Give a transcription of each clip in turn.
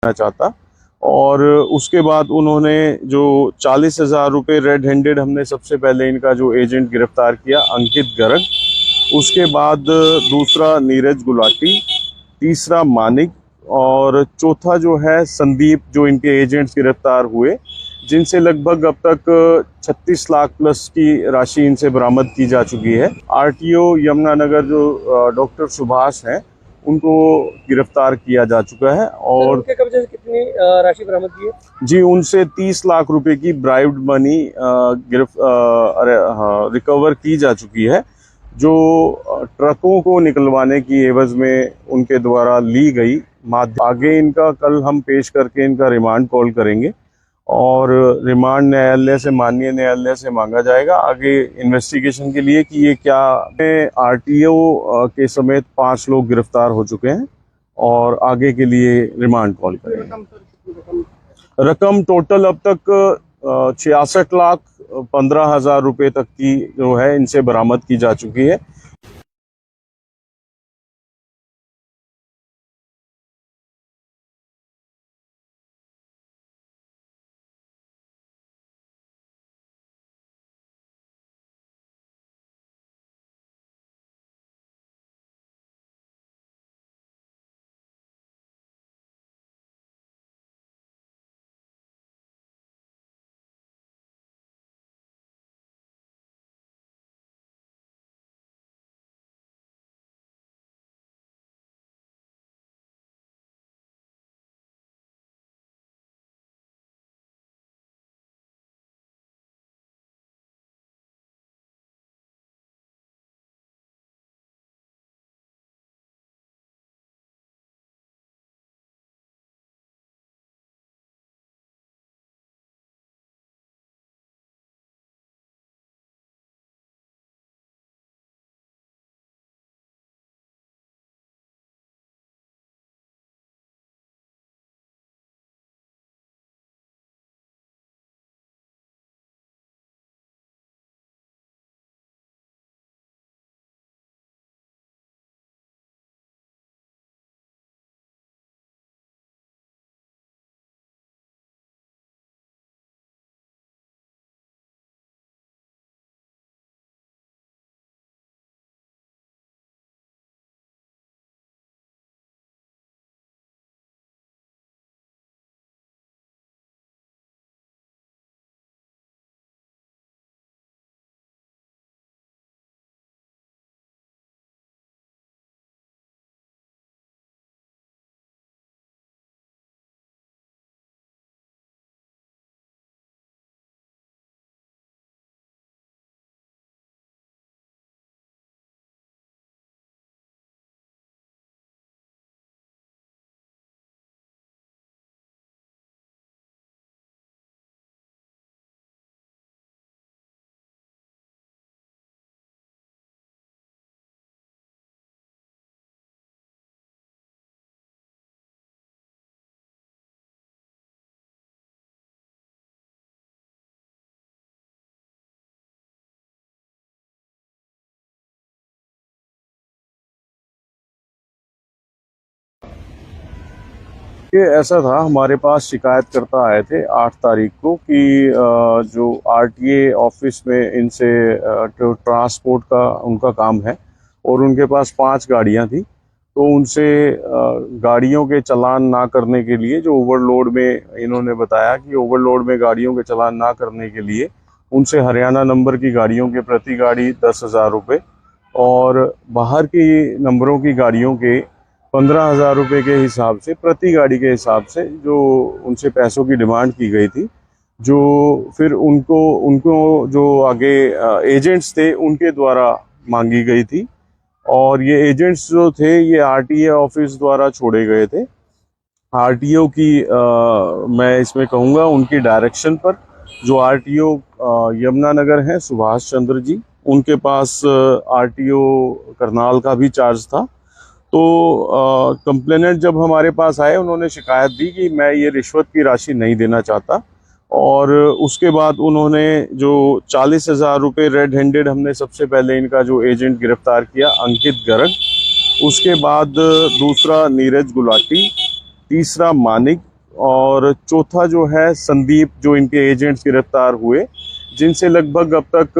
चाहता। और उसके बाद उन्होंने जो 40,000 रुपये रेड हैंडेड हमने सबसे पहले इनका जो एजेंट गिरफ्तार किया अंकित गर्ग, उसके बाद दूसरा नीरज गुलाटी, तीसरा मानिक और चौथा जो है संदीप, जो इनके एजेंट्स गिरफ्तार हुए, जिनसे लगभग अब तक 36 लाख प्लस की राशि इनसे बरामद की जा चुकी है। आरटीओ यमुनानगर जो डॉक्टर सुभाष हैं उनको गिरफ्तार किया जा चुका है। और उनके कब्जे से कितनी राशि बरामद की है? जी, उनसे 30 लाख रुपए की ब्राइब्ड मनी रिकवर की जा चुकी है, जो ट्रकों को निकलवाने की एवज में उनके द्वारा ली गई। आगे इनका कल हम पेश करके इनका रिमांड कॉल करेंगे और रिमांड न्यायालय से, माननीय न्यायालय से मांगा जाएगा आगे इन्वेस्टिगेशन के लिए कि ये क्या। आरटीओ के समेत 5 लोग गिरफ्तार हो चुके हैं और आगे के लिए रिमांड कॉल करेंगे। रकम टोटल अब तक 66,15,000 रुपए तक की जो है इनसे बरामद की जा चुकी है। ये ऐसा था, हमारे पास शिकायतकर्ता आए थे 8 तारीख को कि जो आरटीए ऑफिस में इनसे ट्रांसपोर्ट का उनका काम है और उनके पास 5 गाड़ियां थी, तो उनसे गाड़ियों के चालान ना करने के लिए, जो ओवरलोड में इन्होंने बताया कि ओवरलोड में गाड़ियों के चालान ना करने के लिए उनसे हरियाणा नंबर की गाड़ियों के प्रति गाड़ी 10,000 रुपये और बाहर की नंबरों की गाड़ियों के 15,000 रुपये के हिसाब से, प्रति गाड़ी के हिसाब से जो उनसे पैसों की डिमांड की गई थी, जो फिर उनको जो आगे एजेंट्स थे उनके द्वारा मांगी गई थी। और ये एजेंट्स जो थे ये आरटीए ऑफिस द्वारा छोड़े गए थे। आरटीओ की मैं इसमें कहूँगा उनकी डायरेक्शन पर जो आरटीओ यमुनानगर हैं सुभाष चंद्र जी, उनके पास आरटीओ करनाल का भी चार्ज था। तो कंप्लेनेंट जब हमारे पास आए उन्होंने शिकायत दी कि मैं ये रिश्वत की राशि नहीं देना चाहता, और उसके बाद उन्होंने जो 40,000 रुपये रेड हैंडेड हमने सबसे पहले इनका जो एजेंट गिरफ्तार किया अंकित गर्ग, उसके बाद दूसरा नीरज गुलाटी, तीसरा मानिक और चौथा जो है संदीप, जो इनके एजेंट्स गिरफ्तार हुए, जिनसे लगभग अब तक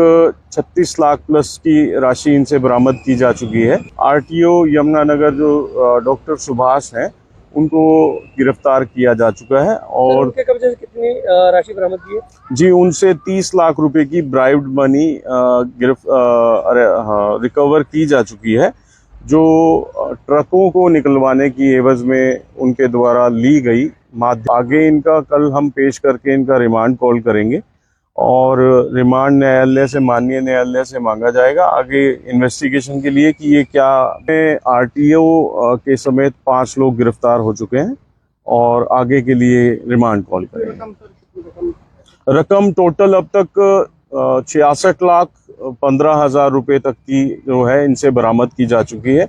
36 लाख प्लस की राशि इनसे बरामद की जा चुकी है। आरटीओ यमुनानगर जो डॉक्टर सुभाष हैं, उनको गिरफ्तार किया जा चुका है। सर, और उनके कब्जे से कितनी राशि बरामद की है? जी, उनसे 30 लाख रुपए की ब्राइब्ड मनी रिकवर की जा चुकी है, जो ट्रकों को निकलवाने की एवज में उनके द्वारा ली गई। आगे इनका कल हम पेश करके इनका रिमांड कॉल करेंगे और रिमांड न्यायालय से, माननीय न्यायालय से मांगा जाएगा आगे इन्वेस्टिगेशन के लिए कि ये क्या। आरटीओ के समेत 5 लोग गिरफ्तार हो चुके हैं और आगे के लिए रिमांड कॉल करेंगे। रकम टोटल अब तक 66,15,000 रुपए तक की जो है इनसे बरामद की जा चुकी है।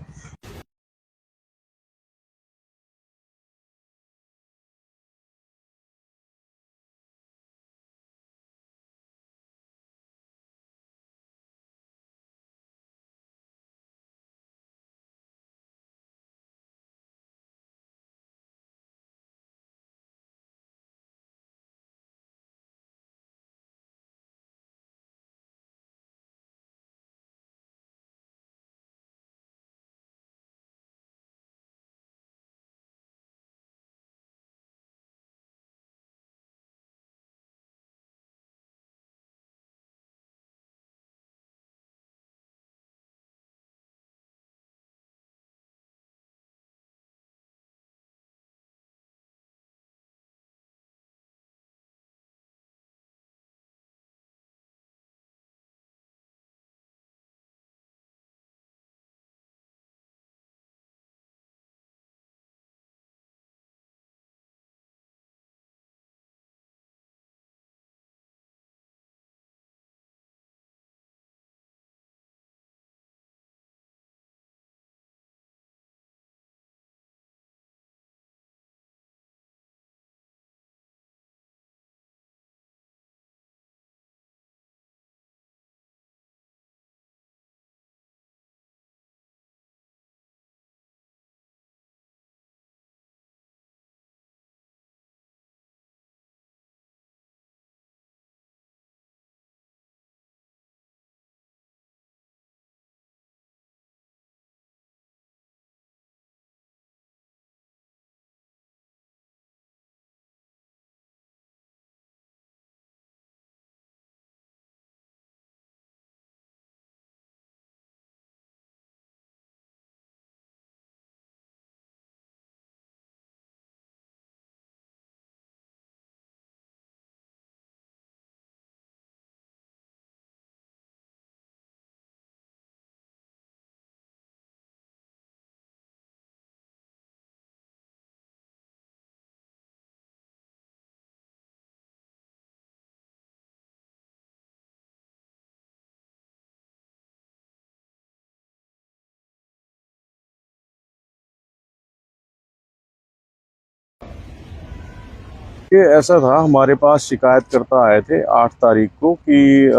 ये ऐसा था, हमारे पास शिकायतकर्ता आए थे 8 तारीख को कि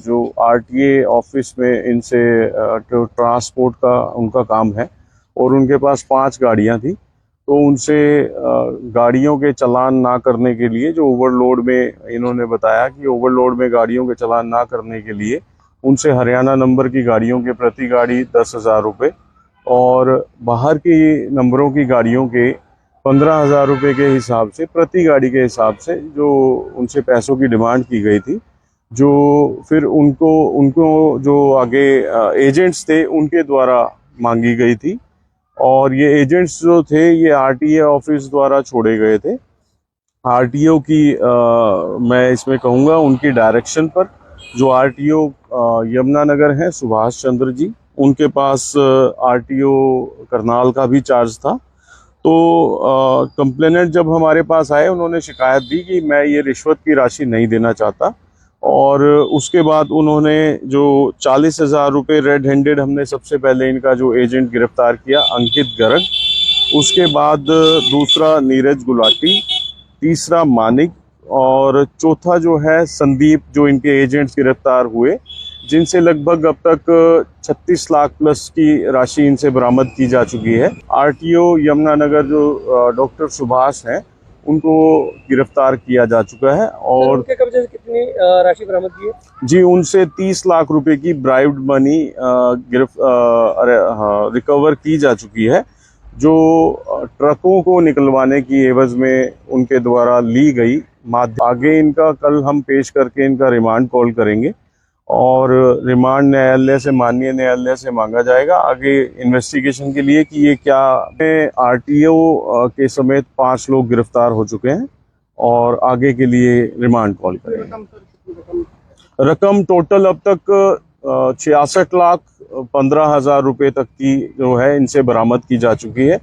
जो आरटीए ऑफिस में इनसे जो ट्रांसपोर्ट का उनका काम है और उनके पास 5 गाड़ियां थी, तो उनसे गाड़ियों के चालान ना करने के लिए, जो ओवरलोड में, इन्होंने बताया कि ओवरलोड में गाड़ियों के चालान ना करने के लिए उनसे हरियाणा नंबर की गाड़ियों के प्रति गाड़ी 10,000 रुपये और बाहर की नंबरों की गाड़ियों के 15,000 रुपये के हिसाब से, प्रति गाड़ी के हिसाब से जो उनसे पैसों की डिमांड की गई थी, जो फिर उनको उनको जो आगे एजेंट्स थे उनके द्वारा मांगी गई थी। और ये एजेंट्स जो थे ये आरटीए ऑफिस द्वारा छोड़े गए थे। आरटीओ की मैं इसमें कहूँगा उनकी डायरेक्शन पर, जो आरटीओ यमुनानगर हैं सुभाष चंद्र जी, उनके पास आरटीओ करनाल का भी चार्ज था। तो कंप्लेनेंट जब हमारे पास आए, उन्होंने शिकायत दी कि मैं ये रिश्वत की राशि नहीं देना चाहता, और उसके बाद उन्होंने जो 40,000 रुपये रेड हैंडेड, हमने सबसे पहले इनका जो एजेंट गिरफ्तार किया अंकित गर्ग, उसके बाद दूसरा नीरज गुलाटी, तीसरा मानिक और चौथा जो है संदीप, जो इनके एजेंट्स गिरफ्तार हुए, जिनसे लगभग अब तक 36 लाख प्लस की राशि इनसे बरामद की जा चुकी है। आरटीओ यमुनानगर जो डॉक्टर सुभाष हैं, उनको गिरफ्तार किया जा चुका है। और और उनके कब्जे से कितनी राशि बरामद की है? जी, उनसे 30 लाख रुपए की ब्राइब्ड मनी रिकवर की जा चुकी है, जो ट्रकों को निकलवाने की एवज में उनके द्वारा ली गई। आगे इनका कल हम पेश करके इनका रिमांड कॉल करेंगे और रिमांड माननीय न्यायालय से मांगा जाएगा आगे इन्वेस्टिगेशन के लिए कि ये क्या। आरटीओ के समेत 5 लोग गिरफ्तार हो चुके हैं और आगे के लिए रिमांड कॉल करेंगे। रकम टोटल अब तक 66,15,000 रुपए तक की जो है इनसे बरामद की जा चुकी है।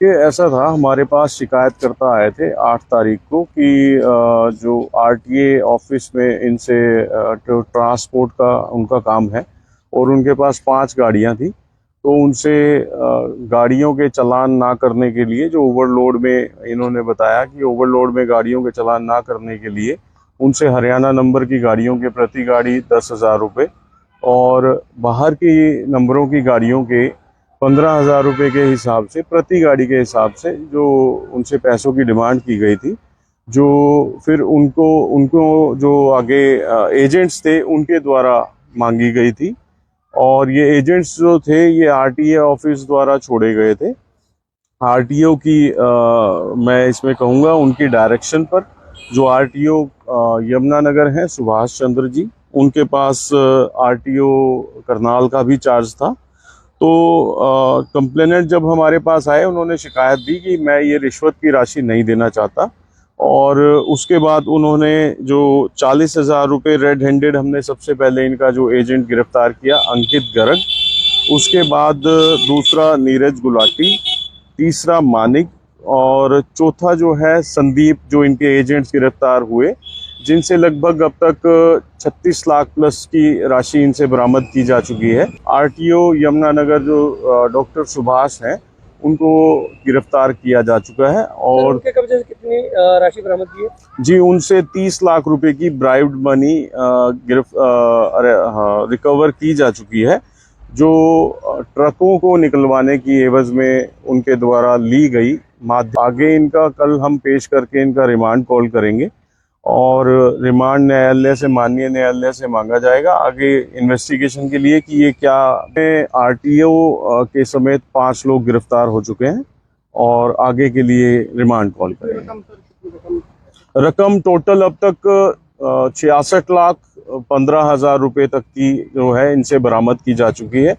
ये ऐसा था, हमारे पास शिकायतकर्ता आए थे 8 तारीख को कि जो आरटीए ऑफिस में इनसे ट्रांसपोर्ट का उनका काम है और उनके पास 5 गाड़ियां थी। तो उनसे गाड़ियों के चालान ना करने के लिए, जो ओवरलोड में इन्होंने बताया कि ओवरलोड में गाड़ियों के चालान ना करने के लिए उनसे हरियाणा नंबर की गाड़ियों के प्रति गाड़ी 10,000 रुपये और बाहर की नंबरों की गाड़ियों के 15,000 रुपये के हिसाब से, प्रति गाड़ी के हिसाब से जो उनसे पैसों की डिमांड की गई थी, जो फिर उनको उनको जो आगे एजेंट्स थे उनके द्वारा मांगी गई थी। और ये एजेंट्स जो थे ये आरटीए ऑफिस द्वारा छोड़े गए थे। आरटीओ की मैं इसमें कहूँगा उनकी डायरेक्शन पर जो आरटीओ यमुनानगर हैं सुभाष चंद्र जी, उनके पास आरटीओ करनाल का भी चार्ज था। तो कंप्लेनेंट जब हमारे पास आए उन्होंने शिकायत दी कि मैं ये रिश्वत की राशि नहीं देना चाहता, और उसके बाद उन्होंने जो 40,000 रुपये रेड हैंडेड, हमने सबसे पहले इनका जो एजेंट गिरफ्तार किया अंकित गर्ग, उसके बाद दूसरा नीरज गुलाटी, तीसरा मानिक और चौथा जो है संदीप, जो इनके एजेंट्स गिरफ्तार हुए, जिनसे लगभग अब तक 36 लाख प्लस की राशि इनसे बरामद की जा चुकी है। आरटीओ यमुनानगर जो डॉक्टर सुभाष हैं उनको गिरफ्तार किया जा चुका है। और उनके कब्जे से कितनी राशि बरामद की है? जी, उनसे 30 लाख रुपए की ब्राइब्ड मनी रिकवर की जा चुकी है, जो ट्रकों को निकलवाने की एवज में उनके द्वारा ली गई आगे इनका कल हम पेश करके इनका रिमांड कॉल करेंगे और रिमांड न्यायालय से माननीय न्यायालय से मांगा जाएगा आगे इन्वेस्टिगेशन के लिए कि ये क्या। आरटीओ के समेत 5 लोग गिरफ्तार हो चुके हैं और आगे के लिए रिमांड कॉल करेंगे। रकम टोटल अब तक 66,15,000 रुपए तक की जो है इनसे बरामद की जा चुकी है।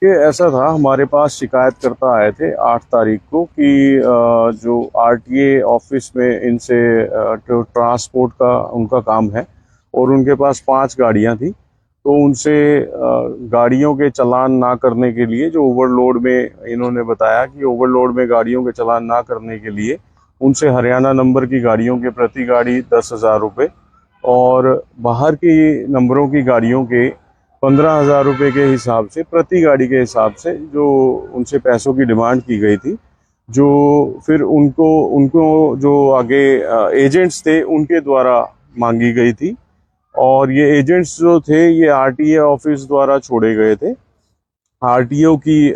ये ऐसा था, हमारे पास शिकायतकर्ता आए थे 8 तारीख को कि जो आरटीए ऑफिस में इनसे जो ट्रांसपोर्ट का उनका काम है और उनके पास 5 गाड़ियां थी, तो उनसे गाड़ियों के चालान ना करने के लिए जो ओवरलोड में इन्होंने बताया कि ओवरलोड में गाड़ियों के चालान ना करने के लिए उनसे हरियाणा नंबर की गाड़ियों के प्रति गाड़ी 10,000 रुपये और बाहर की नंबरों की गाड़ियों के 15,000 रुपये के हिसाब से प्रति गाड़ी के हिसाब से जो उनसे पैसों की डिमांड की गई थी, जो फिर उनको उनको जो आगे एजेंट्स थे उनके द्वारा मांगी गई थी और ये एजेंट्स जो थे ये आरटीए ऑफिस द्वारा छोड़े गए थे। आरटीओ की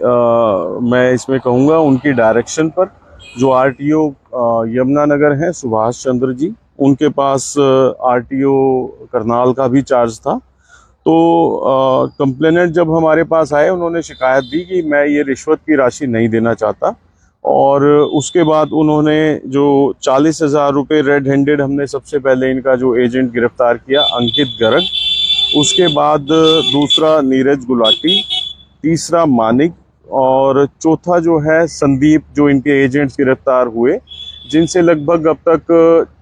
मैं इसमें कहूँगा उनकी डायरेक्शन पर जो आरटीओ यमुनानगर हैं सुभाष चंद्र जी, उनके पास आरटीओ करनाल का भी चार्ज था। तो कंप्लेनेंट जब हमारे पास आए उन्होंने शिकायत दी कि मैं ये रिश्वत की राशि नहीं देना चाहता और उसके बाद उन्होंने जो 40,000 रुपये रेड हैंडेड हमने सबसे पहले इनका जो एजेंट गिरफ्तार किया अंकित गर्ग, उसके बाद दूसरा नीरज गुलाटी, तीसरा मानिक और चौथा जो है संदीप, जो इनके एजेंट्स गिरफ्तार हुए, जिनसे लगभग अब तक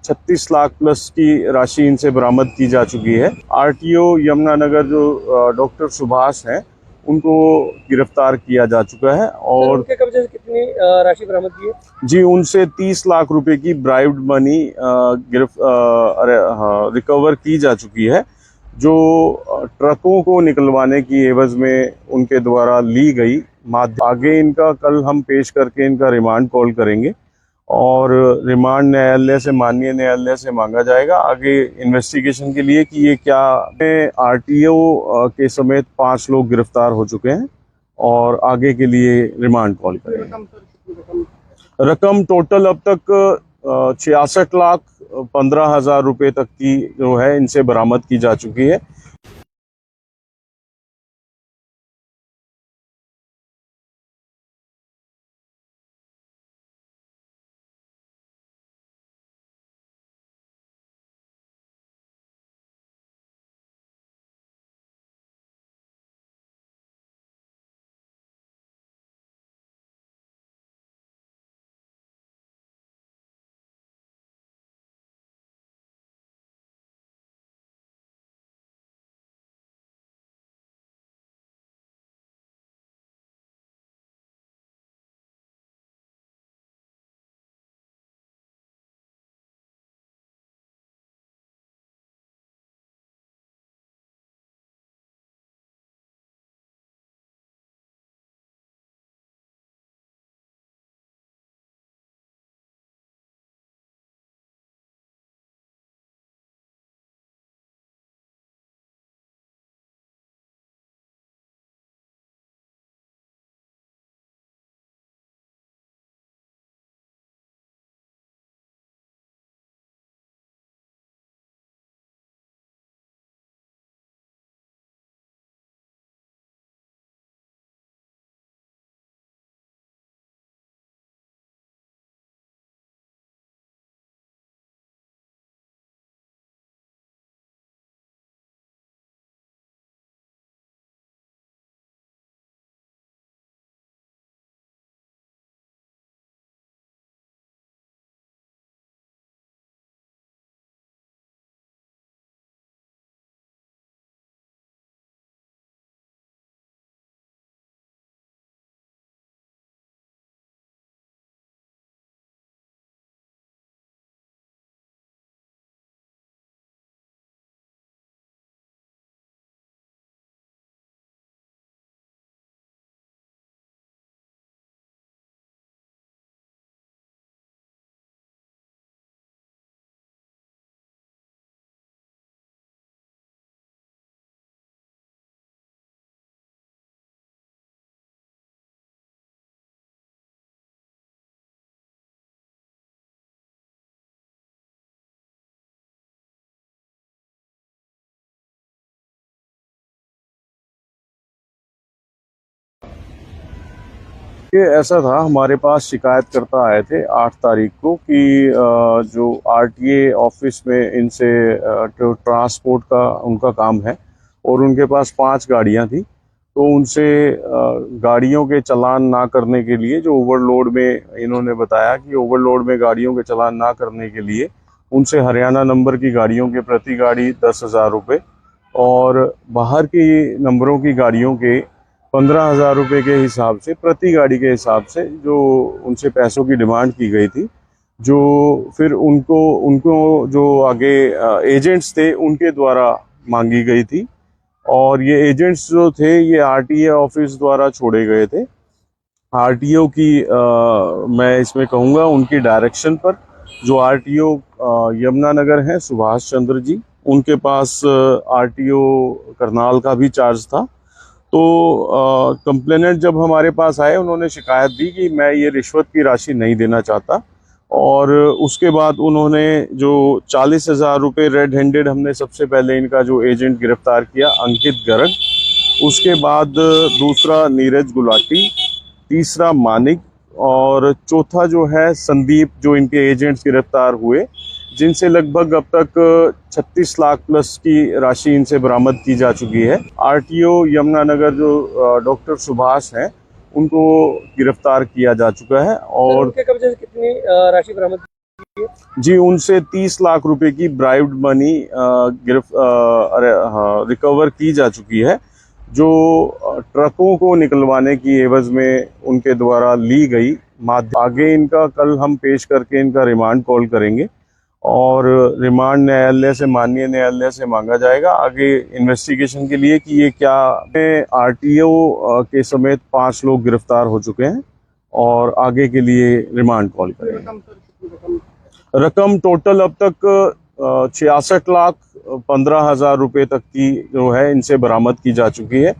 36 लाख प्लस की राशि इनसे बरामद की जा चुकी है। आरटीओ यमुनानगर जो डॉक्टर सुभाष हैं उनको गिरफ्तार किया जा चुका है और उनके कब्जे से कितनी राशि बरामद की है? जी उनसे 30 लाख रुपए की ब्राइब्ड मनी रिकवर की जा चुकी है, जो ट्रकों को निकलवाने की एवज में उनके द्वारा ली गई। आगे इनका कल हम पेश करके इनका रिमांड कॉल करेंगे और रिमांड न्यायालय से, माननीय न्यायालय से मांगा जाएगा आगे इन्वेस्टिगेशन के लिए कि ये क्या। आरटीओ के समेत 5 लोग गिरफ्तार हो चुके हैं और आगे के लिए रिमांड कॉल करेंगे। रकम टोटल अब तक 66,15,000 रुपए तक की जो है इनसे बरामद की जा चुकी है। ये ऐसा था, हमारे पास शिकायतकर्ता आए थे 8 तारीख को कि जो आरटीए ऑफिस में इनसे जो ट्रांसपोर्ट का उनका काम है और उनके पास 5 गाड़ियां थी, तो उनसे गाड़ियों के चालान ना करने के लिए, जो ओवरलोड में, इन्होंने बताया कि ओवरलोड में गाड़ियों के चालान ना करने के लिए उनसे हरियाणा नंबर की गाड़ियों के प्रति गाड़ी 10,000 रुपये और बाहर की नंबरों की गाड़ियों के 15,000 रुपये के हिसाब से, प्रति गाड़ी के हिसाब से जो उनसे पैसों की डिमांड की गई थी, जो फिर उनको उनको जो आगे एजेंट्स थे उनके द्वारा मांगी गई थी। और ये एजेंट्स जो थे ये आरटीए ऑफिस द्वारा छोड़े गए थे। आरटीओ की मैं इसमें कहूँगा उनकी डायरेक्शन पर जो आरटीओ यमुनानगर हैं, सुभाष चंद्र जी, उनके पास आरटीओ करनाल का भी चार्ज था। तो कंप्लेनेंट जब हमारे पास आए, उन्होंने शिकायत दी कि मैं ये रिश्वत की राशि नहीं देना चाहता, और उसके बाद उन्होंने जो 40,000 रुपये रेड हैंडेड, हमने सबसे पहले इनका जो एजेंट गिरफ्तार किया अंकित गर्ग, उसके बाद दूसरा नीरज गुलाटी, तीसरा मानिक और चौथा जो है संदीप, जो इनके एजेंट्स गिरफ्तार हुए, जिनसे लगभग अब तक 36 लाख प्लस की राशि इनसे बरामद की जा चुकी है। आरटीओ यमुनानगर जो डॉक्टर सुभाष हैं, उनको गिरफ्तार किया जा चुका है। और उनके कब्जे से कितनी राशि बरामद की है? जी, उनसे 30 लाख रुपए की ब्राइब्ड मनी रिकवर की जा चुकी है, जो ट्रकों को निकलवाने की एवज में उनके द्वारा ली गई। आगे इनका कल हम पेश करके इनका रिमांड कॉल करेंगे और रिमांड न्यायालय से, माननीय न्यायालय से मांगा जाएगा आगे इन्वेस्टिगेशन के लिए कि ये क्या। आरटीओ के समेत 5 लोग गिरफ्तार हो चुके हैं और आगे के लिए रिमांड कॉल करेंगे। रकम टोटल अब तक 66,15,000 रुपए तक की जो है इनसे बरामद की जा चुकी है।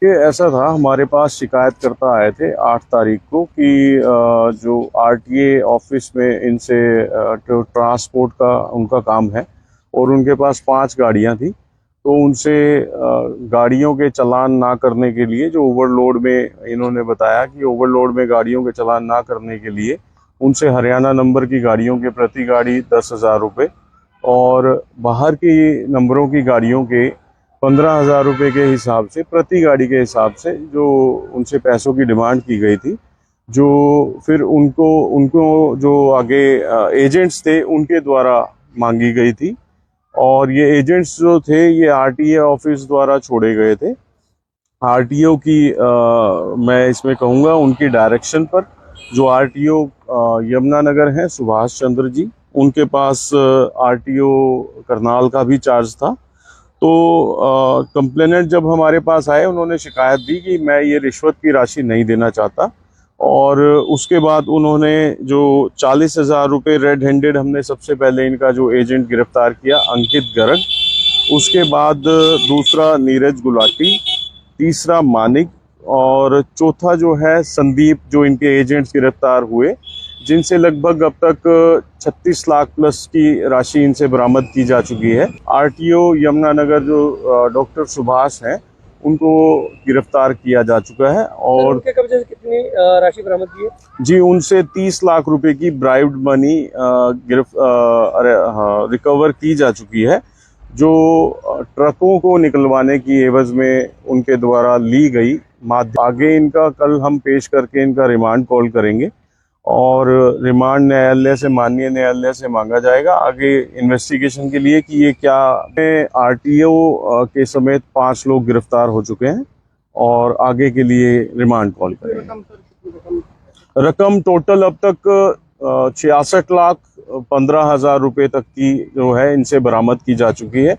ये ऐसा था, हमारे पास शिकायतकर्ता आए थे 8 तारीख को कि जो आरटीए ऑफिस में इनसे जो ट्रांसपोर्ट का उनका काम है और उनके पास 5 गाड़ियां थी। तो उनसे गाड़ियों के चालान ना करने के लिए, जो ओवरलोड में, इन्होंने बताया कि ओवरलोड में गाड़ियों के चालान ना करने के लिए उनसे हरियाणा नंबर की गाड़ियों के प्रति गाड़ी 10,000 रुपये और बाहर की नंबरों की गाड़ियों के 15,000 रुपये के हिसाब से, प्रति गाड़ी के हिसाब से जो उनसे पैसों की डिमांड की गई थी, जो फिर उनको उनको जो आगे एजेंट्स थे उनके द्वारा मांगी गई थी। और ये एजेंट्स जो थे ये आरटीए ऑफिस द्वारा छोड़े गए थे। आरटीओ की मैं इसमें कहूँगा उनकी डायरेक्शन पर जो आरटीओ यमुनानगर हैं सुभाष चंद्र जी, उनके पास आरटीओ करनाल का भी चार्ज था। तो कंप्लेनेंट जब हमारे पास आए, उन्होंने शिकायत दी कि मैं ये रिश्वत की राशि नहीं देना चाहता। और उसके बाद उन्होंने जो 40,000 रुपये रेड हैंडेड, हमने सबसे पहले इनका जो एजेंट गिरफ्तार किया अंकित गर्ग, उसके बाद दूसरा नीरज गुलाटी, तीसरा मानिक और चौथा जो है संदीप, जो इनके एजेंट्स गिरफ्तार हुए, जिनसे लगभग अब तक 36 लाख प्लस की राशि इनसे बरामद की जा चुकी है। आरटीओ यमुनानगर जो डॉक्टर सुभाष हैं, उनको गिरफ्तार किया जा चुका है। और उनके कब्जे से कितनी राशि बरामद की है? जी, उनसे 30 लाख रुपए की ब्राइब्ड मनी रिकवर की जा चुकी है, जो ट्रकों को निकलवाने की एवज में उनके द्वारा ली गई। आगे इनका कल हम पेश करके इनका रिमांड कॉल करेंगे और रिमांड न्यायालय से, माननीय न्यायालय से मांगा जाएगा आगे इन्वेस्टिगेशन के लिए कि ये क्या। आरटीओ के समेत 5 लोग गिरफ्तार हो चुके हैं और आगे के लिए रिमांड कॉल करेंगे। रकम टोटल अब तक 66,15,000 रुपए तक की जो है इनसे बरामद की जा चुकी है।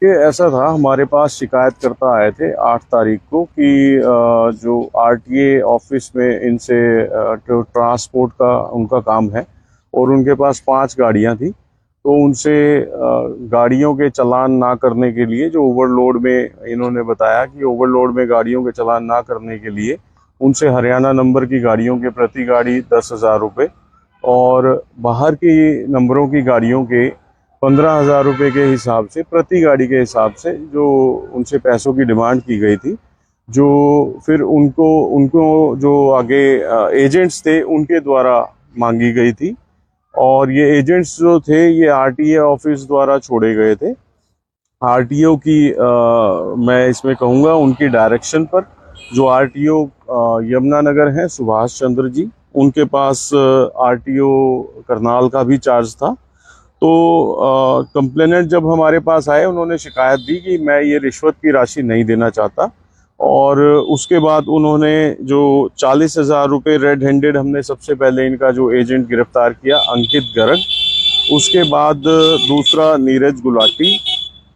कि ऐसा था, हमारे पास शिकायतकर्ता आए थे 8 तारीख को कि जो आरटीए ऑफिस में इनसे जो ट्रांसपोर्ट का उनका काम है और उनके पास 5 गाड़ियां थी, तो उनसे गाड़ियों के चालान ना करने के लिए, जो ओवरलोड में, इन्होंने बताया कि ओवरलोड में गाड़ियों के चालान ना करने के लिए उनसे हरियाणा नंबर की गाड़ियों के प्रति गाड़ी 10,000 रुपये और बाहर की नंबरों की गाड़ियों के 15,000 रुपये के हिसाब से, प्रति गाड़ी के हिसाब से जो उनसे पैसों की डिमांड की गई थी, जो फिर उनको उनको जो आगे एजेंट्स थे उनके द्वारा मांगी गई थी। और ये एजेंट्स जो थे ये आरटीए ऑफिस द्वारा छोड़े गए थे। आरटीओ की मैं इसमें कहूँगा उनकी डायरेक्शन पर, जो आरटीओ यमुनानगर हैं सुभाष चंद्र जी, उनके पास आरटीओ करनाल का भी चार्ज था। तो कंप्लेनेंट जब हमारे पास आए, उन्होंने शिकायत दी कि मैं ये रिश्वत की राशि नहीं देना चाहता, और उसके बाद उन्होंने जो 40,000 रुपये रेड हैंडेड, हमने सबसे पहले इनका जो एजेंट गिरफ्तार किया अंकित गर्ग, उसके बाद दूसरा नीरज गुलाटी,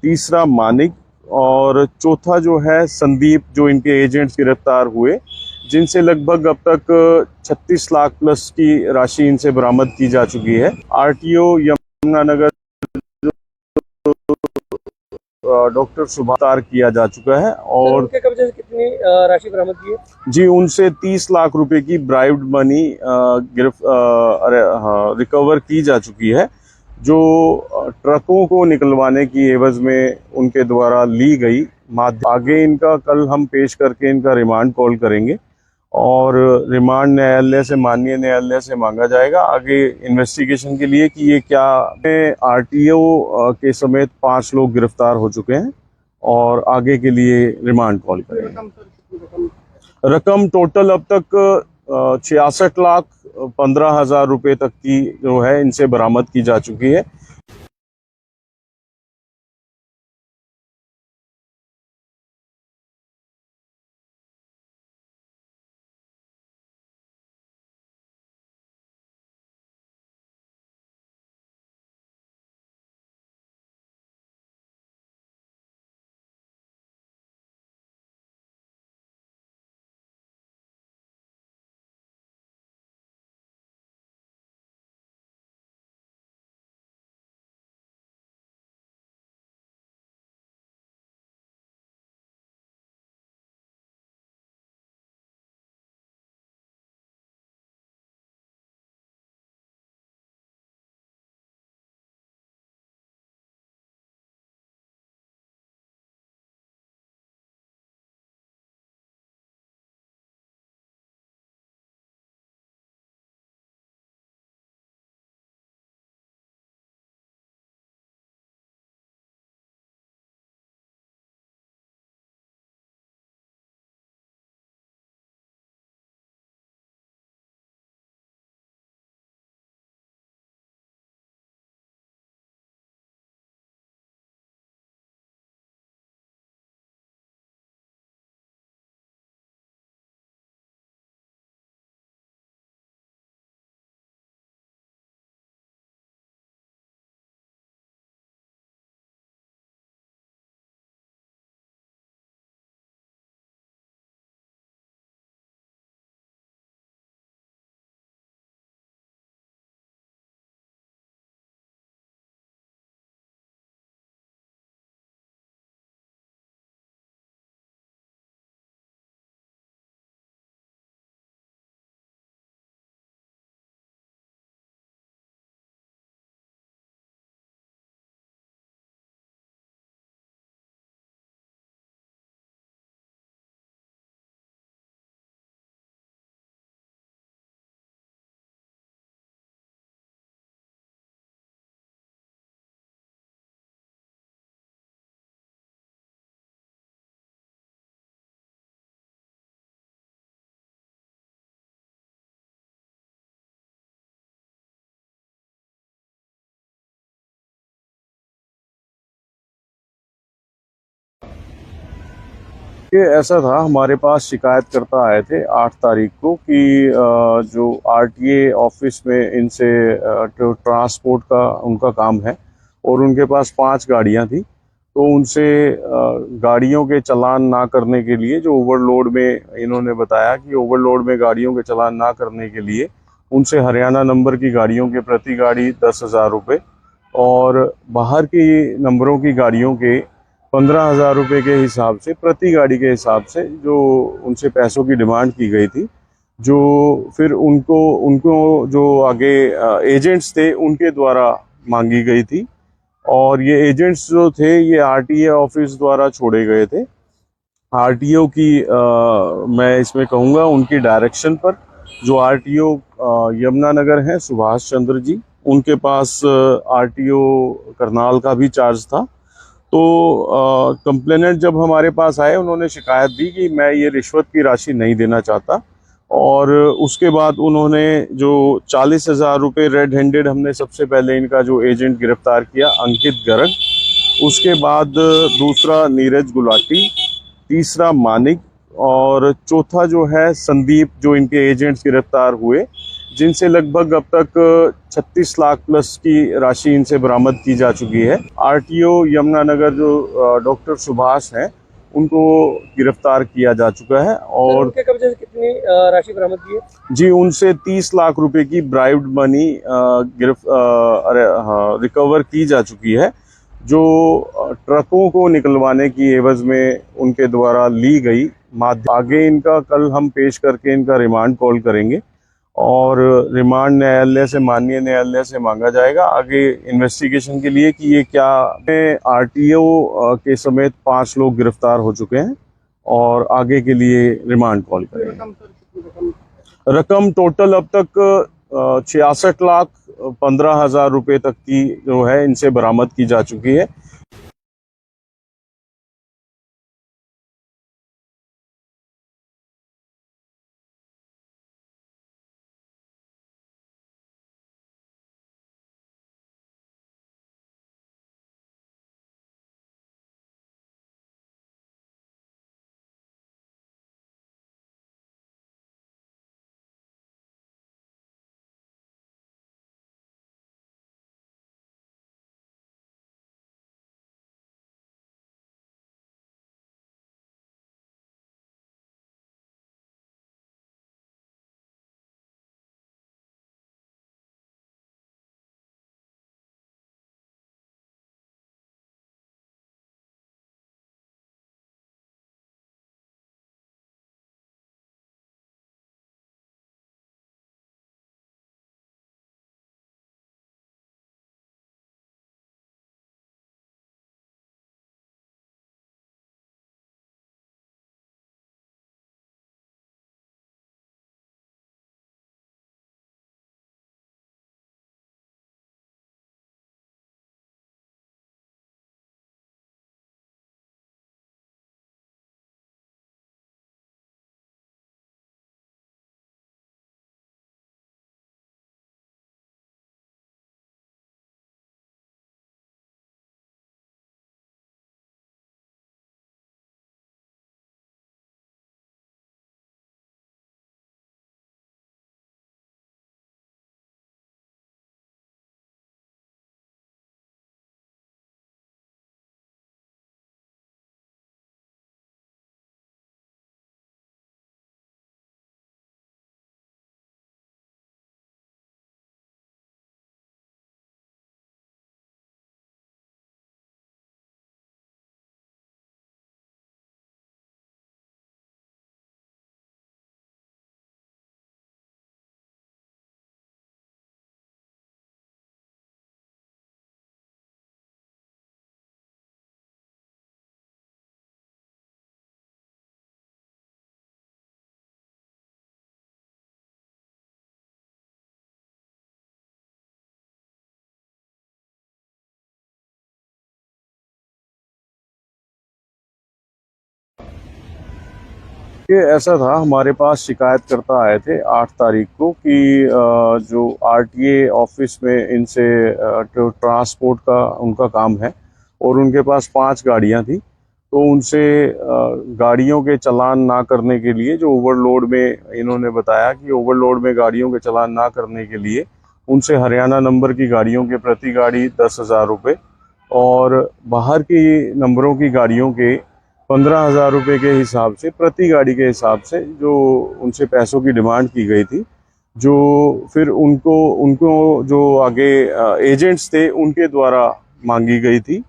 तीसरा मानिक और चौथा जो है संदीप, जो इनके एजेंट्स गिरफ्तार हुए, जिनसे लगभग अब तक 36 लाख प्लस की राशि इनसे बरामद की जा चुकी है। आरटीओ यमुनानगर डॉक्टर सुभाष किया जा चुका है। और उनके कब्जे से कितनी राशि बरामद की है? जी, उनसे 30 लाख रुपए की ब्राइब्ड मनी रिकवर की जा चुकी है, जो ट्रकों को निकलवाने की एवज में उनके द्वारा ली गई। आगे इनका कल हम पेश करके इनका रिमांड कॉल करेंगे और रिमांड न्यायालय से, माननीय न्यायालय से मांगा जाएगा आगे इन्वेस्टिगेशन के लिए कि ये क्या। आरटीओ के समेत 5 लोग गिरफ्तार हो चुके हैं और आगे के लिए रिमांड कॉल करेंगे। रकम टोटल अब तक 66,15,000 रुपए तक की जो है इनसे बरामद की जा चुकी है। कि ऐसा था, हमारे पास शिकायतकर्ता आए थे 8 तारीख को कि जो आरटीए ऑफिस में इनसे जो ट्रांसपोर्ट का उनका काम है और उनके पास 5 गाड़ियां थी, तो उनसे गाड़ियों के चालान ना करने के लिए, जो ओवरलोड में, इन्होंने बताया कि ओवरलोड में गाड़ियों के चालान ना करने के लिए उनसे हरियाणा नंबर की गाड़ियों के प्रति गाड़ी 10,000 रुपये और बाहर के नंबरों की गाड़ियों के 15,000 रुपये के हिसाब से, प्रति गाड़ी के हिसाब से जो उनसे पैसों की डिमांड की गई थी, जो फिर उनको उनको जो आगे एजेंट्स थे उनके द्वारा मांगी गई थी। और ये एजेंट्स जो थे ये आरटीए ऑफिस द्वारा छोड़े गए थे। आरटीओ की मैं इसमें कहूँगा उनकी डायरेक्शन पर, जो आरटीओ यमुनानगर हैं सुभाष चंद्र जी, उनके पास आरटीओ करनाल का भी चार्ज था। तो कंप्लेनेंट जब हमारे पास आए, उन्होंने शिकायत दी कि मैं ये रिश्वत की राशि नहीं देना चाहता, और उसके बाद उन्होंने जो 40,000 रुपये रेड हैंडेड, हमने सबसे पहले इनका जो एजेंट गिरफ्तार किया अंकित गर्ग, उसके बाद दूसरा नीरज गुलाटी, तीसरा मानिक, और चौथा जो है संदीप, जो इनके एजेंट्स गिरफ्तार हुए, जिनसे लगभग अब तक 36 लाख प्लस की राशि इनसे बरामद की जा चुकी है। आरटीओ यमुनानगर जो डॉक्टर सुभाष हैं, उनको गिरफ्तार किया जा चुका है। और उनके कब्जे से कितनी राशि बरामद की है? जी, उनसे 30 लाख रुपए की ब्राइब्ड मनी रिकवर की जा चुकी है, जो ट्रकों को निकलवाने की एवज में उनके द्वारा ली गई। आगे इनका कल हम पेश करके इनका रिमांड कॉल करेंगे, और रिमांड न्यायालय से, माननीय न्यायालय से मांगा जाएगा आगे इन्वेस्टिगेशन के लिए कि ये क्या। आरटीओ के समेत 5 लोग गिरफ्तार हो चुके हैं और आगे के लिए रिमांड कॉल करेंगे। रकम टोटल अब तक 66,15,000 रुपये तक की जो है इनसे बरामद की जा चुकी है। ये ऐसा था, हमारे पास शिकायतकर्ता आए थे 8 तारीख को कि जो आरटीए ऑफिस में इनसे ट्रांसपोर्ट का उनका काम है, और उनके पास 5 गाड़ियां थी, तो उनसे गाड़ियों के चालान ना करने के लिए, जो ओवरलोड में, इन्होंने बताया कि ओवरलोड में गाड़ियों के चालान ना करने के लिए उनसे हरियाणा नंबर की गाड़ियों के प्रति गाड़ी 10,000 रुपये और बाहर की नंबरों की गाड़ियों के 15,000 रुपये के हिसाब से, प्रति गाड़ी के हिसाब से जो उनसे पैसों की डिमांड की गई थी, जो फिर उनको उनको जो आगे एजेंट्स थे उनके द्वारा मांगी गई थी।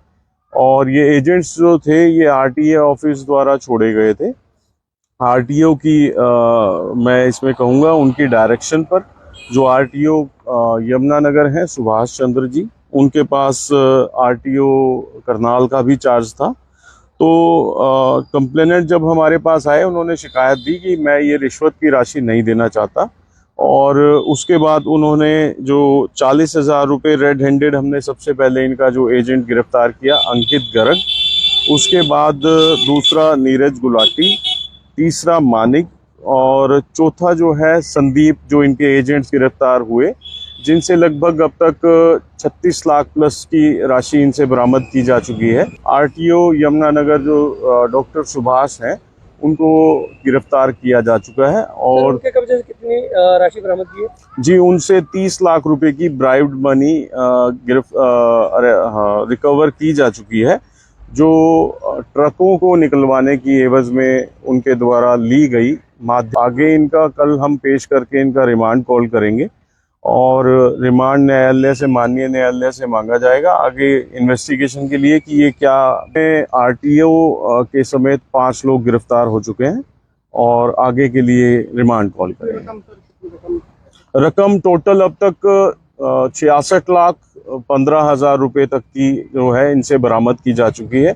और ये एजेंट्स जो थे ये आरटीए ऑफिस द्वारा छोड़े गए थे। आरटीओ की मैं इसमें कहूँगा उनकी डायरेक्शन पर जो आरटीओ यमुनानगर हैं सुभाष चंद्र जी, उनके पास आरटीओ करनाल का भी चार्ज था। तो कंप्लेनेंट जब हमारे पास आए उन्होंने शिकायत दी कि मैं ये रिश्वत की राशि नहीं देना चाहता, और उसके बाद उन्होंने जो 40,000 रुपये रेड हैंडेड, हमने सबसे पहले इनका जो एजेंट गिरफ्तार किया अंकित गर्ग, उसके बाद दूसरा नीरज गुलाटी, तीसरा मानिक, और चौथा जो है संदीप, जो इनके एजेंट्स गिरफ्तार हुए, जिनसे लगभग अब तक 36 लाख प्लस की राशि इनसे बरामद की जा चुकी है। आरटीओ यमुनानगर जो डॉक्टर सुभाष हैं उनको गिरफ्तार किया जा चुका है। और उनके कब्जे से कितनी राशि बरामद की है? जी, उनसे 30 लाख रुपए की ब्राइब्ड मनी रिकवर की जा चुकी है, जो ट्रकों को निकलवाने की एवज में उनके द्वारा ली गई। आगे इनका कल हम पेश करके इनका रिमांड कॉल करेंगे, और रिमांड न्यायालय से, माननीय न्यायालय से मांगा जाएगा आगे इन्वेस्टिगेशन के लिए कि ये क्या। आरटीओ के समेत 5 लोग गिरफ्तार हो चुके हैं और आगे के लिए रिमांड कॉल करेंगे। रकम टोटल अब तक 66,15,000 रुपए तक की जो है इनसे बरामद की जा चुकी है।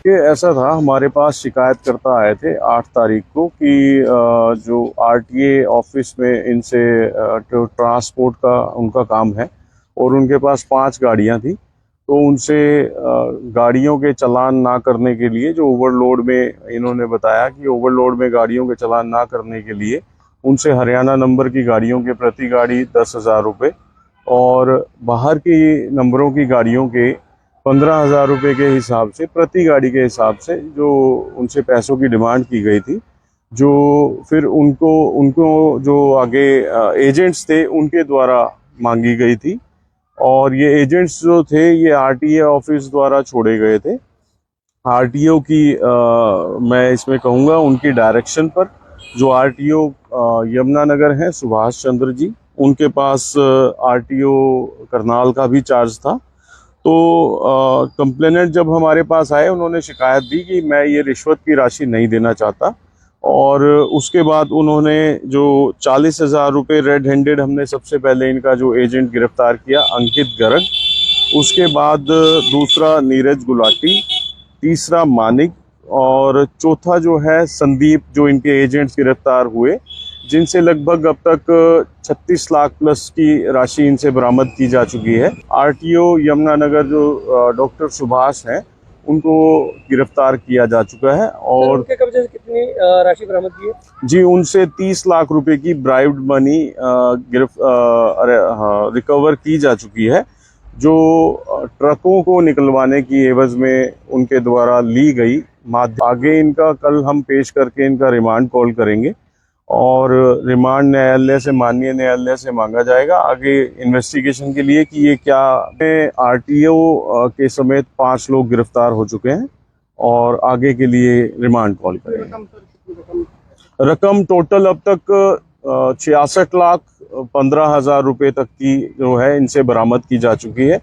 ये ऐसा था, हमारे पास शिकायतकर्ता आए थे 8 तारीख को कि जो आरटीए ऑफिस में इनसे जो ट्रांसपोर्ट का उनका काम है, और उनके पास 5 गाड़ियां थी, तो उनसे गाड़ियों के चालान ना करने के लिए, जो ओवरलोड में, इन्होंने बताया कि ओवरलोड में गाड़ियों के चालान ना करने के लिए उनसे हरियाणा नंबर की गाड़ियों के प्रति गाड़ी 10,000 रुपये, और बाहर की नंबरों की गाड़ियों के 15,000 रुपये के हिसाब से, प्रति गाड़ी के हिसाब से जो उनसे पैसों की डिमांड की गई थी, जो फिर उनको उनको जो आगे एजेंट्स थे उनके द्वारा मांगी गई थी। और ये एजेंट्स जो थे ये आरटीए ऑफिस द्वारा छोड़े गए थे। आरटीओ की मैं इसमें कहूँगा उनकी डायरेक्शन पर जो आरटीओ यमुनानगर हैं सुभाष चंद्र जी, उनके पास आरटीओ करनाल का भी चार्ज था। तो कंप्लेनेंट जब हमारे पास आए उन्होंने शिकायत दी कि मैं ये रिश्वत की राशि नहीं देना चाहता। और उसके बाद उन्होंने जो 40,000 रुपये रेड हैंडेड, हमने सबसे पहले इनका जो एजेंट गिरफ्तार किया अंकित गर्ग, उसके बाद दूसरा नीरज गुलाटी, तीसरा मानिक और चौथा जो है संदीप, जो इनके एजेंट्स गिरफ्तार हुए, जिनसे लगभग अब तक 36 लाख प्लस की राशि इनसे बरामद की जा चुकी है। आरटीओ यमुनानगर जो डॉक्टर सुभाष हैं उनको गिरफ्तार किया जा चुका है। सर, और उनके कब्जे से कितनी राशि बरामद की है? जी, उनसे 30 लाख रुपए की ब्राइब्ड मनी रिकवर की जा चुकी है, जो ट्रकों को निकलवाने की एवज में उनके द्वारा ली गई। आगे इनका कल हम पेश करके इनका रिमांड कॉल करेंगे और रिमांड न्यायालय से, माननीय न्यायालय से मांगा जाएगा आगे इन्वेस्टिगेशन के लिए कि ये क्या। आरटीओ के समेत 5 लोग गिरफ्तार हो चुके हैं और आगे के लिए रिमांड कॉल करेंगे। रकम टोटल अब तक 66,15,000 रुपए तक की जो है इनसे बरामद की जा चुकी है।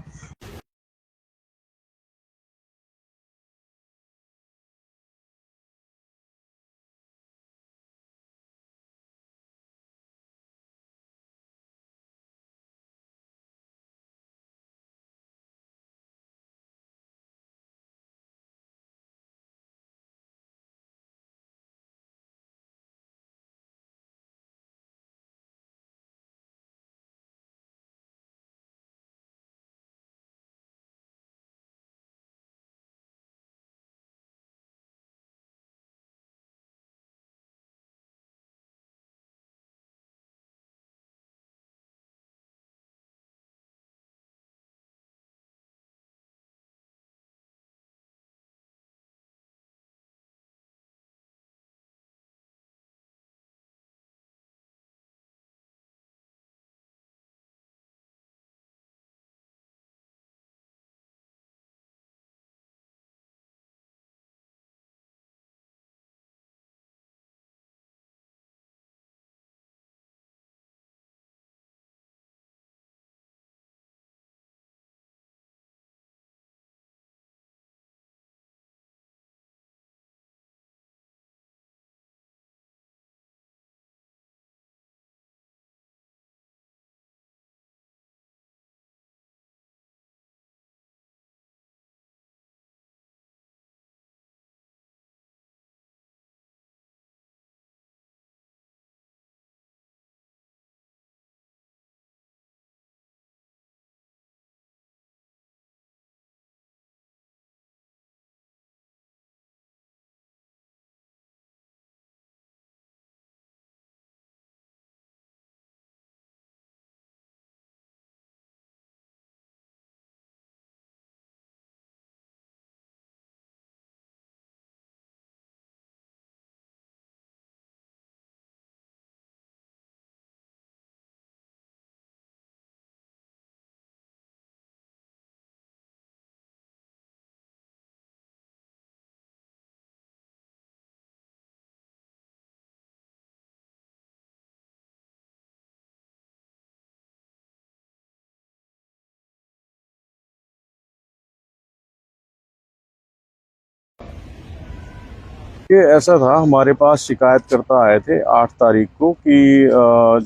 ये ऐसा था, हमारे पास शिकायतकर्ता आए थे 8 तारीख को कि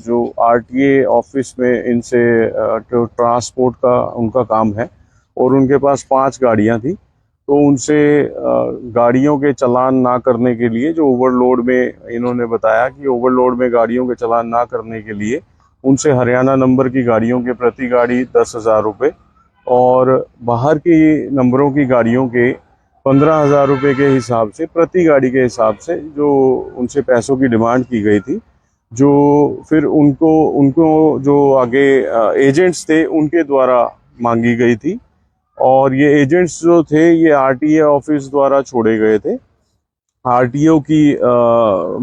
जो आरटीए ऑफिस में इनसे ट्रांसपोर्ट का उनका काम है और उनके पास 5 गाड़ियां थी। तो उनसे गाड़ियों के चालान ना करने के लिए, जो ओवरलोड में, इन्होंने बताया कि ओवरलोड में गाड़ियों के चालान ना करने के लिए उनसे हरियाणा नंबर की गाड़ियों के प्रति गाड़ी 10,000 रुपये और बाहर की नंबरों की गाड़ियों के 15,000 रुपये के हिसाब से, प्रति गाड़ी के हिसाब से जो उनसे पैसों की डिमांड की गई थी, जो फिर उनको उनको जो आगे एजेंट्स थे उनके द्वारा मांगी गई थी। और ये एजेंट्स जो थे ये आरटीए ऑफिस द्वारा छोड़े गए थे। आरटीओ की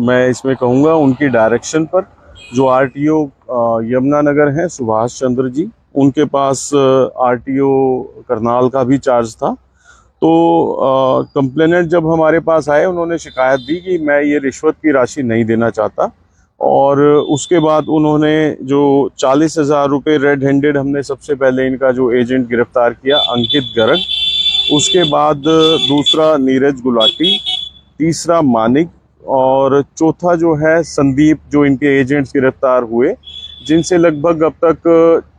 मैं इसमें कहूँगा उनकी डायरेक्शन पर जो आरटीओ यमुनानगर हैं सुभाष चंद्र जी, उनके पास आरटीओ करनाल का भी चार्ज था। तो कंप्लेनेंट जब हमारे पास आए, उन्होंने शिकायत दी कि मैं ये रिश्वत की राशि नहीं देना चाहता, और उसके बाद उन्होंने जो 40,000 रुपये रेड हैंडेड, हमने सबसे पहले इनका जो एजेंट गिरफ्तार किया अंकित गर्ग, उसके बाद दूसरा नीरज गुलाटी, तीसरा मानिक, और चौथा जो है संदीप, जो इनके एजेंट्स गिरफ्तार हुए, जिनसे लगभग अब तक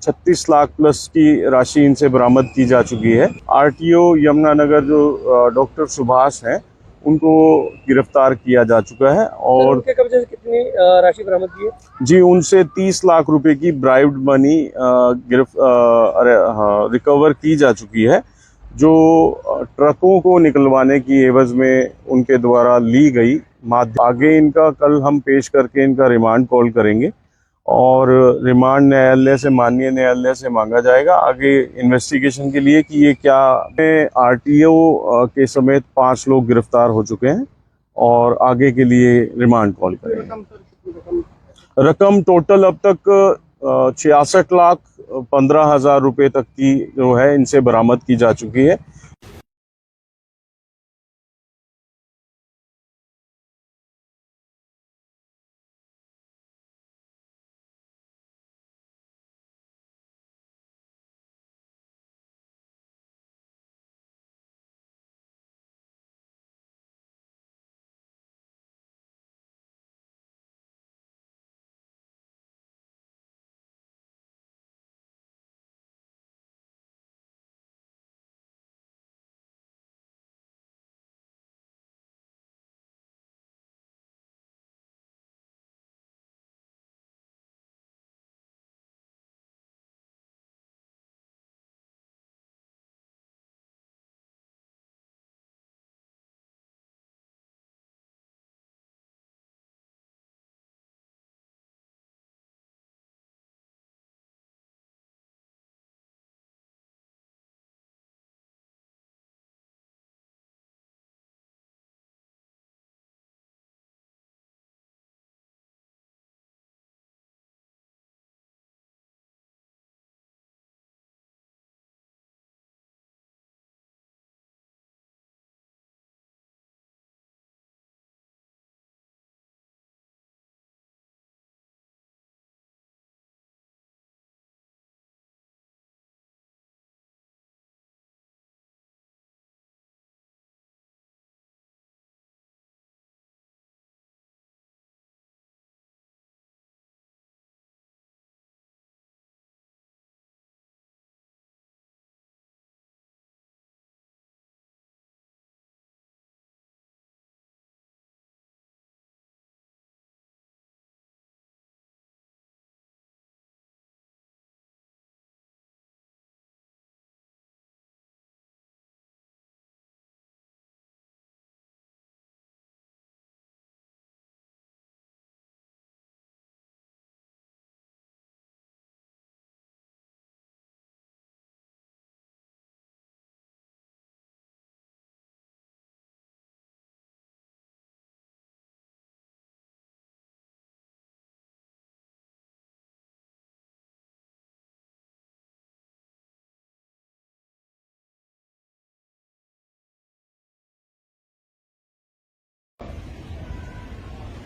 36 लाख प्लस की राशि इनसे बरामद की जा चुकी है। आरटीओ यमुनानगर जो डॉक्टर सुभाष हैं, उनको गिरफ्तार किया जा चुका है। सर, और उनके कब्जे से कितनी राशि बरामद की है? जी, उनसे 30 लाख रुपए की ब्राइब्ड मनी रिकवर की जा चुकी है, जो ट्रकों को निकलवाने की एवज में उनके द्वारा ली गई। आगे इनका कल हम पेश करके इनका रिमांड कॉल करेंगे, और रिमांड न्यायालय से, माननीय न्यायालय से मांगा जाएगा आगे इन्वेस्टिगेशन के लिए कि ये क्या। आरटीओ के समेत 5 लोग गिरफ्तार हो चुके हैं, और आगे के लिए रिमांड कॉल करेंगे। रकम टोटल अब तक 66,15,000 रुपए तक की जो है इनसे बरामद की जा चुकी है।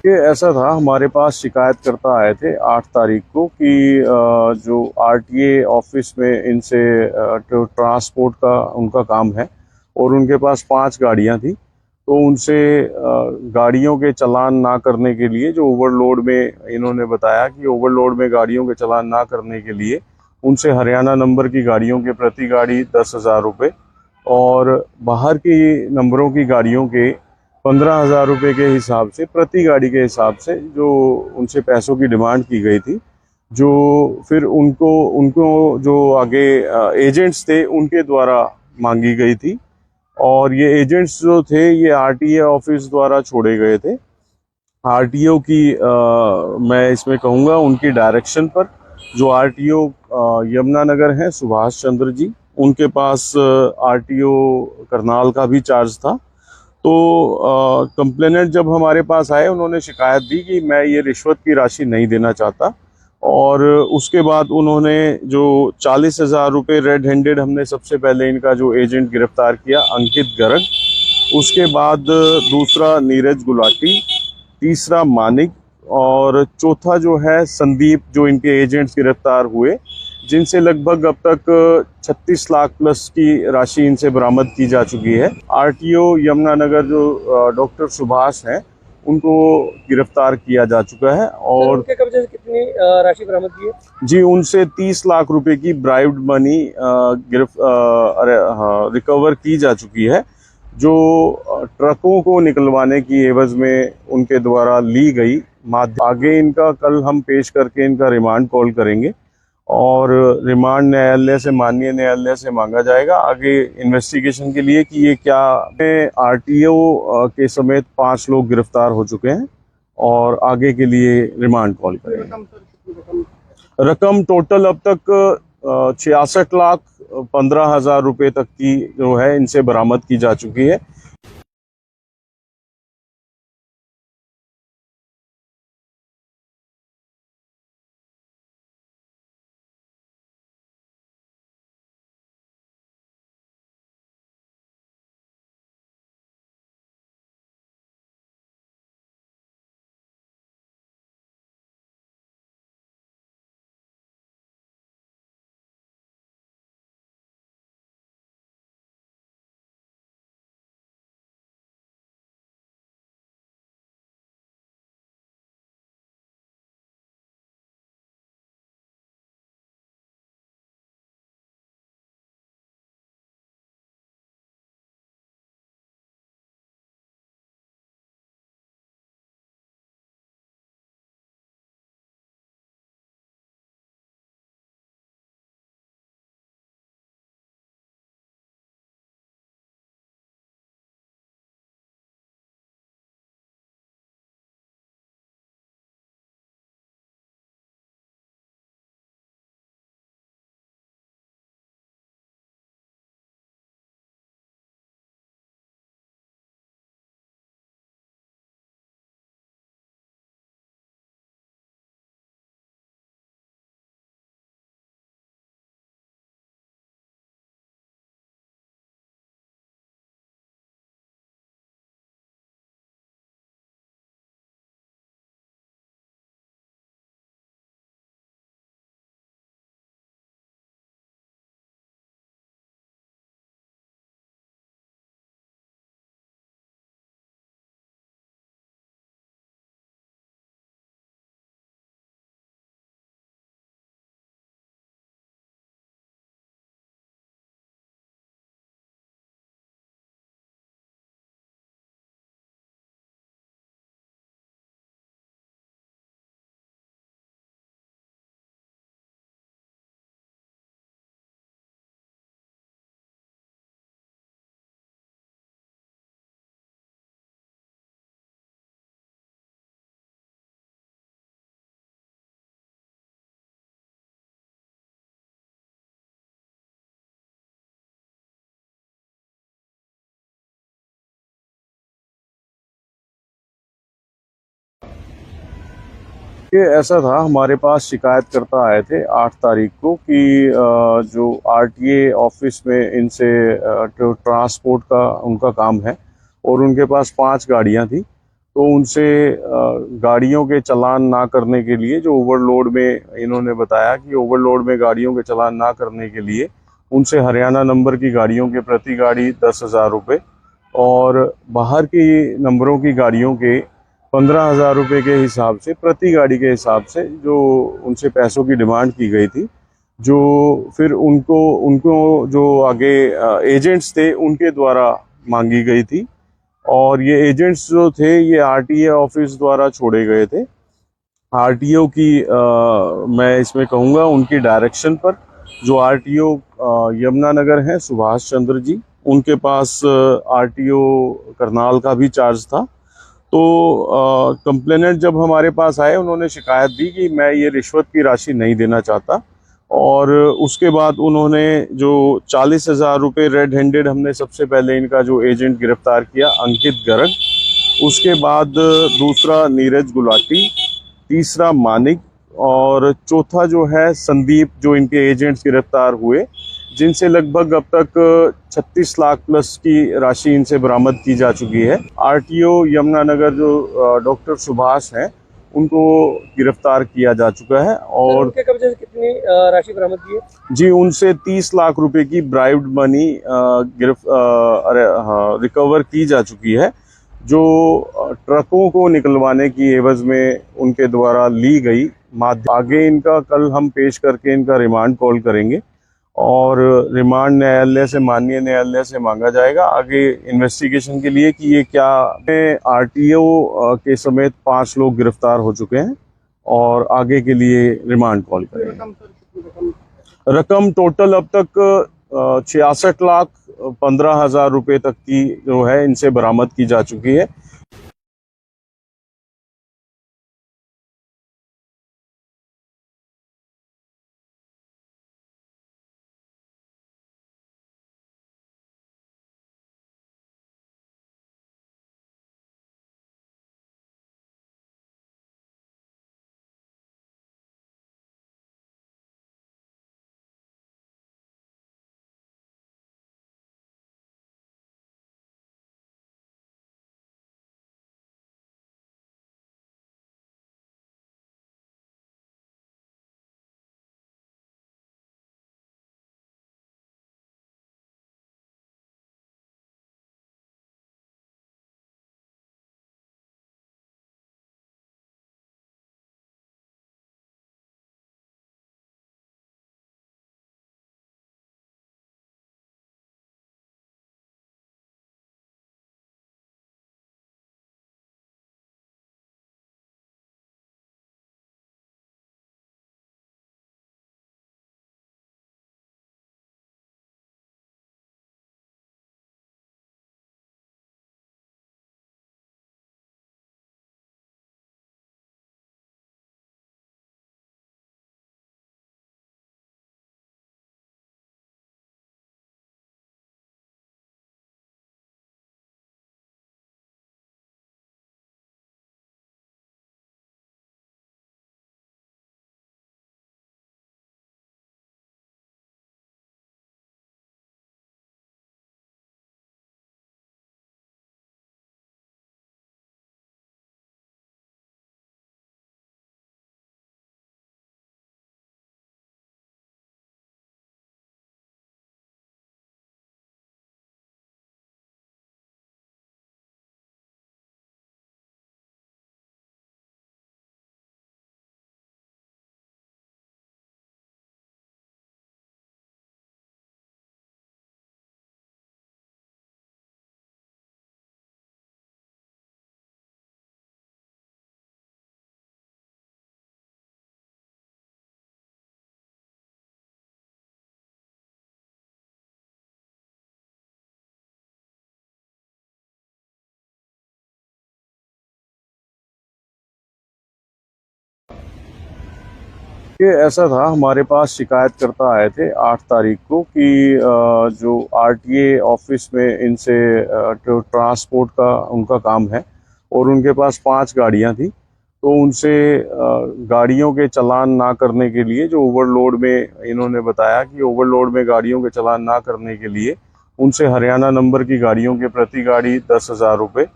ये ऐसा था, हमारे पास शिकायतकर्ता आए थे 8 तारीख को कि जो आरटीए ऑफिस में इनसे ट्रांसपोर्ट का उनका काम है, और उनके पास 5 गाड़ियां थी। तो उनसे गाड़ियों के चालान ना करने के लिए, जो ओवरलोड में, इन्होंने बताया कि ओवरलोड में गाड़ियों के चालान ना करने के लिए उनसे हरियाणा नंबर की गाड़ियों के प्रति गाड़ी 10,000 रुपये, और बाहर की नंबरों की गाड़ियों के 15,000 रुपये के हिसाब से, प्रति गाड़ी के हिसाब से जो उनसे पैसों की डिमांड की गई थी, जो फिर उनको उनको जो आगे एजेंट्स थे उनके द्वारा मांगी गई थी। और ये एजेंट्स जो थे, ये आरटीए ऑफिस द्वारा छोड़े गए थे। आरटीओ की मैं इसमें कहूँगा उनकी डायरेक्शन पर जो आरटीओ यमुनानगर हैं सुभाष चंद्र जी, उनके पास आरटीओ करनाल का भी चार्ज था। तो कंप्लेनेंट जब हमारे पास आए, उन्होंने शिकायत दी कि मैं ये रिश्वत की राशि नहीं देना चाहता, और उसके बाद उन्होंने जो 40,000 रुपये रेड हैंडेड, हमने सबसे पहले इनका जो एजेंट गिरफ्तार किया अंकित गर्ग, उसके बाद दूसरा नीरज गुलाटी, तीसरा मानिक, और चौथा जो है संदीप, जो इनके एजेंट्स गिरफ्तार हुए, जिनसे लगभग अब तक 36 लाख प्लस की राशि इनसे बरामद की जा चुकी है। आरटीओ यमुनानगर जो डॉक्टर सुभाष हैं, उनको गिरफ्तार किया जा चुका है। और उनके कब्जे से कितनी राशि बरामद की है? जी, उनसे 30 लाख रुपए की ब्राइब्ड मनी रिकवर की जा चुकी है, जो ट्रकों को निकलवाने की एवज में उनके द्वारा ली गई। आगे इनका कल हम पेश करके इनका रिमांड कॉल करेंगे, और रिमांड न्यायालय से, माननीय न्यायालय से मांगा जाएगा आगे इन्वेस्टिगेशन के लिए कि ये क्या। आरटीओ के समेत 5 लोग गिरफ्तार हो चुके हैं, और आगे के लिए रिमांड कॉल करेंगे। रकम टोटल अब तक 66,15,000 रुपए तक की जो है इनसे बरामद की जा चुकी है। ये ऐसा था, हमारे पास शिकायतकर्ता आए थे 8 तारीख को कि जो आरटीए ऑफिस में इनसे जो ट्रांसपोर्ट का उनका काम है, और उनके पास 5 गाड़ियां थी, तो उनसे गाड़ियों के चालान ना करने के लिए, जो ओवरलोड में, इन्होंने बताया कि ओवरलोड में गाड़ियों के चालान ना करने के लिए उनसे हरियाणा नंबर की गाड़ियों के प्रति गाड़ी 10,000 रुपये, और बाहर की नंबरों की गाड़ियों के 15,000 रुपये के हिसाब से, प्रति गाड़ी के हिसाब से जो उनसे पैसों की डिमांड की गई थी, जो फिर उनको उनको जो आगे एजेंट्स थे उनके द्वारा मांगी गई थी। और ये एजेंट्स जो थे, ये आरटीए ऑफिस द्वारा छोड़े गए थे। आरटीओ की मैं इसमें कहूँगा उनकी डायरेक्शन पर, जो आरटीओ यमुनानगर हैं सुभाष चंद्र जी, उनके पास आरटीओ करनाल का भी चार्ज था। तो कंप्लेनेंट जब हमारे पास आए, उन्होंने शिकायत दी कि मैं ये रिश्वत की राशि नहीं देना चाहता, और उसके बाद उन्होंने जो 40,000 रुपये रेड हैंडेड, हमने सबसे पहले इनका जो एजेंट गिरफ्तार किया अंकित गर्ग, उसके बाद दूसरा नीरज गुलाटी, तीसरा मानिक और चौथा जो है संदीप, जो इनके एजेंट्स गिरफ्तार हुए, जिनसे लगभग अब तक 36 लाख प्लस की राशि इनसे बरामद की जा चुकी है। आरटीओ यमुनानगर जो डॉक्टर सुभाष हैं, उनको गिरफ्तार किया जा चुका है। और उनके कब्जे से कितनी राशि बरामद की है? जी, उनसे 30 लाख रुपए की ब्राइब्ड मनी रिकवर की जा चुकी है, जो ट्रकों को निकलवाने की एवज में उनके द्वारा ली गई। आगे इनका कल हम पेश करके इनका रिमांड कॉल करेंगे और रिमांड न्यायालय से, माननीय न्यायालय से मांगा जाएगा आगे इन्वेस्टिगेशन के लिए कि ये क्या। आरटीओ के समेत 5 लोग गिरफ्तार हो चुके हैं और आगे के लिए रिमांड कॉल करेंगे। रकम टोटल अब तक 66,15,000 रुपए तक की जो है इनसे बरामद की जा चुकी है। ये ऐसा था, हमारे पास शिकायतकर्ता आए थे 8 तारीख को कि जो आरटीए ऑफिस में इनसे जो ट्रांसपोर्ट का उनका काम है और उनके पास 5 गाड़ियां थी, तो उनसे गाड़ियों के चालान ना करने के लिए, जो ओवरलोड में, इन्होंने बताया कि ओवरलोड में गाड़ियों के चालान ना करने के लिए उनसे हरियाणा नंबर की गाड़ियों के प्रति गाड़ी 10,000 रुपये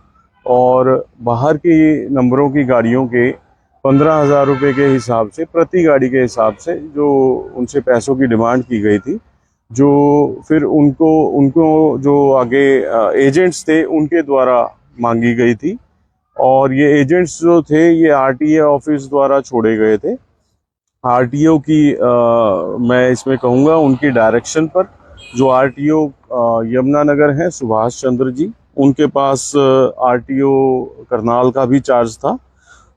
और बाहर की नंबरों की गाड़ियों के 15,000 रुपये के हिसाब से, प्रति गाड़ी के हिसाब से जो उनसे पैसों की डिमांड की गई थी, जो फिर उनको उनको जो आगे एजेंट्स थे उनके द्वारा मांगी गई थी। और ये एजेंट्स जो थे ये आरटीए ऑफिस द्वारा छोड़े गए थे। आरटीओ की मैं इसमें कहूँगा उनकी डायरेक्शन पर, जो आरटीओ यमुनानगर हैं सुभाष चंद्र जी, उनके पास आरटीओ करनाल का भी चार्ज था।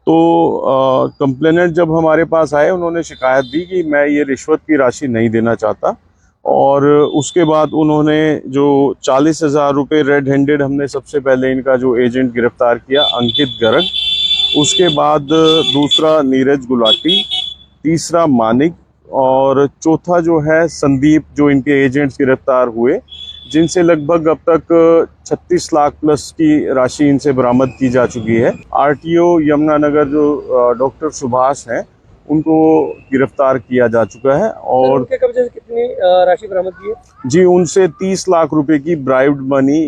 तो कंप्लेनेंट जब हमारे पास आए, उन्होंने शिकायत दी कि मैं ये रिश्वत की राशि नहीं देना चाहता, और उसके बाद उन्होंने जो 40,000 रुपये रेड हैंडेड, हमने सबसे पहले इनका जो एजेंट गिरफ्तार किया अंकित गर्ग, उसके बाद दूसरा नीरज गुलाटी, तीसरा मानिक और चौथा जो है संदीप, जो इनके एजेंट्स गिरफ्तार हुए, जिनसे लगभग अब तक 36 लाख प्लस की राशि इनसे बरामद की जा चुकी है। आरटीओ यमुनानगर जो डॉक्टर सुभाष हैं, उनको गिरफ्तार किया जा चुका है। सर, और उनके कब्जे से कितनी राशि बरामद की है? जी, उनसे 30 लाख रुपए की ब्राइब्ड मनी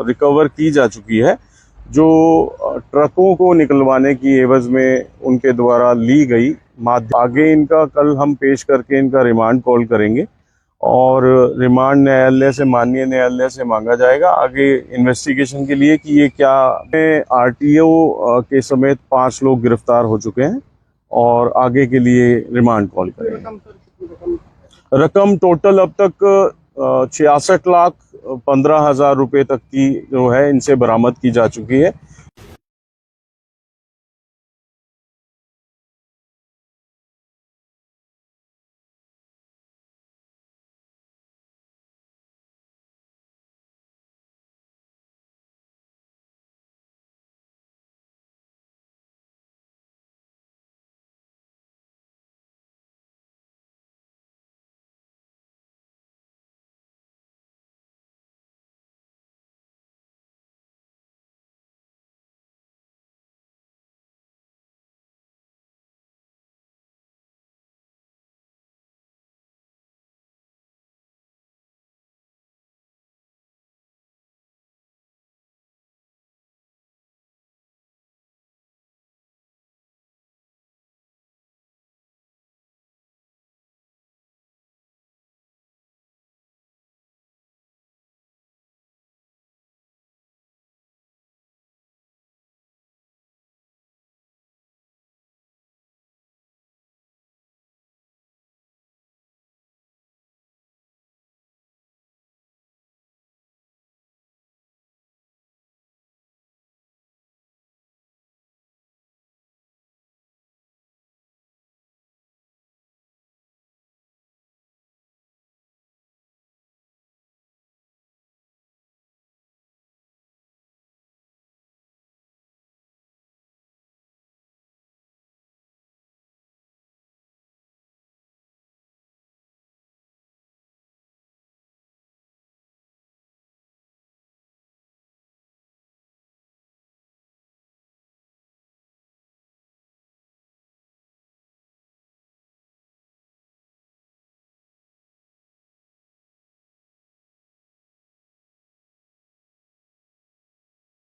रिकवर की जा चुकी है, जो ट्रकों को निकलवाने की एवज में उनके द्वारा ली गई। आगे इनका कल हम पेश करके इनका रिमांड कॉल करेंगे और रिमांड न्यायालय से, माननीय न्यायालय से मांगा जाएगा आगे इन्वेस्टिगेशन के लिए कि ये क्या। आरटीओ के समेत 5 लोग गिरफ्तार हो चुके हैं और आगे के लिए रिमांड कॉल करेंगे। रकम टोटल अब तक 66 लाख 15 हजार रुपए तक की जो है इनसे बरामद की जा चुकी है।